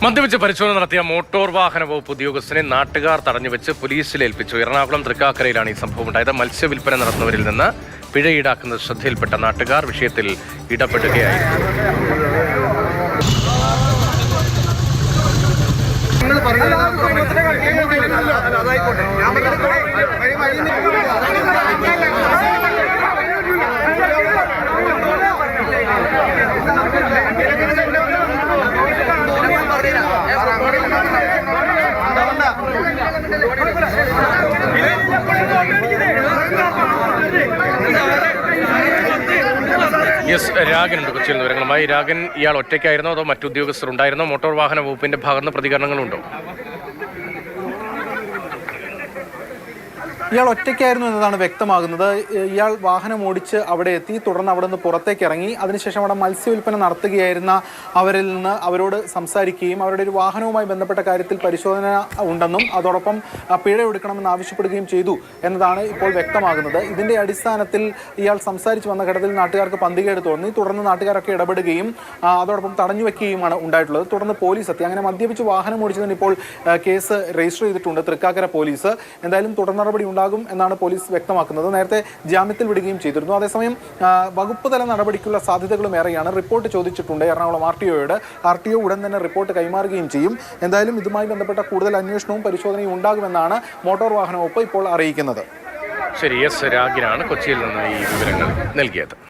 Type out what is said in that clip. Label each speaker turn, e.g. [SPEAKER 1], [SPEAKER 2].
[SPEAKER 1] മദ്യപിച്ച് പരിശോധന നടത്തിയ മോട്ടോർ വാഹന വകുപ്പ് ഉദ്യോഗസ്ഥനെ നാട്ടുകാർ തടഞ്ഞുവെച്ച് പോലീസിൽ ഏൽപ്പിച്ചു. എറണാകുളം തൃക്കാക്കരയിലാണ് ഈ സംഭവം ഉണ്ടായത്. മത്സ്യവില്പന നടത്തുന്നവരിൽ നിന്ന് പിഴ ഈടാക്കുന്നത് ശ്രദ്ധയിൽപ്പെട്ട നാട്ടുകാർ വിഷയത്തിൽ ഇടപെടുകയായിരുന്നു. രാഗനുണ്ട് കൊച്ചിയിൽ നിന്ന് വിവരങ്ങളുമായി. രാഗൻ, ഇയാൾ ഒറ്റയ്ക്കായിരുന്നോ അതോ മറ്റുദ്യോഗസ്ഥർ ഉണ്ടായിരുന്നോ? മോട്ടോർ വാഹന വകുപ്പിന്റെ ഭാഗത്ത് പ്രതികരണങ്ങളുണ്ടോ?
[SPEAKER 2] ഇയാൾ ഒറ്റയ്ക്കായിരുന്നു എന്നതാണ് വ്യക്തമാകുന്നത്. ഇയാൾ വാഹനം ഓടിച്ച് അവിടെ എത്തി, തുടർന്ന് അവിടെ നിന്ന് പുറത്തേക്ക് ഇറങ്ങി. അതിനുശേഷം അവിടെ മത്സ്യവില്പന നടത്തുകയായിരുന്ന അവരിൽ നിന്ന് അവരോട് സംസാരിക്കുകയും അവരുടെ ഒരു വാഹനവുമായി ബന്ധപ്പെട്ട കാര്യത്തിൽ പരിശോധന ഉണ്ടെന്നും അതോടൊപ്പം പിഴ എടുക്കണമെന്ന് ആവശ്യപ്പെടുകയും ചെയ്തു എന്നതാണ് ഇപ്പോൾ വ്യക്തമാകുന്നത്. ഇതിന്റെ അടിസ്ഥാനത്തിൽ ഇയാൾ സംസാരിച്ച് വന്ന ഘട്ടത്തിൽ നാട്ടുകാർക്ക് പന്തികേട് തോന്നി. തുടർന്ന് നാട്ടുകാരൊക്കെ ഇടപെടുകയും അതോടൊപ്പം തടഞ്ഞു വെക്കുകയുമാണ് ഉണ്ടായിട്ടുള്ളത്. തുടർന്ന് പോലീസ് എത്തി. അങ്ങനെ മദ്യപിച്ച് വാഹനം ഓടിച്ചതിന് ഇപ്പോൾ കേസ് രജിസ്റ്റർ ചെയ്തിട്ടുണ്ട് തൃക്കാക്കര പോലീസ്. എന്തായാലും തുടർ നടപടി ഉണ്ടാകും എന്നാണ് പോലീസ് വ്യക്തമാക്കുന്നത്. നേരത്തെ ജാമ്യത്തിൽ വിടുകയും ചെയ്തിരുന്നു. അതേസമയം വകുപ്പ് തല നടപടിക്കുള്ള സാധ്യതകളും ഏറെയാണ്. റിപ്പോർട്ട് ചോദിച്ചിട്ടുണ്ട് എറണാകുളം RTOയോട്. RTO ഉടൻ തന്നെ റിപ്പോർട്ട് കൈമാറുകയും ചെയ്യും. എന്തായാലും ഇതുമായി ബന്ധപ്പെട്ട കൂടുതൽ അന്വേഷണവും പരിശോധനയും ഉണ്ടാകുമെന്നാണ് മോട്ടോർ വാഹന വകുപ്പ് ഇപ്പോൾ അറിയിക്കുന്നത്.
[SPEAKER 1] ശരി, രാഗിനാണ് കൊച്ചിയിൽ നിന്ന് ഈ വിവരങ്ങൾ നൽകിയത്.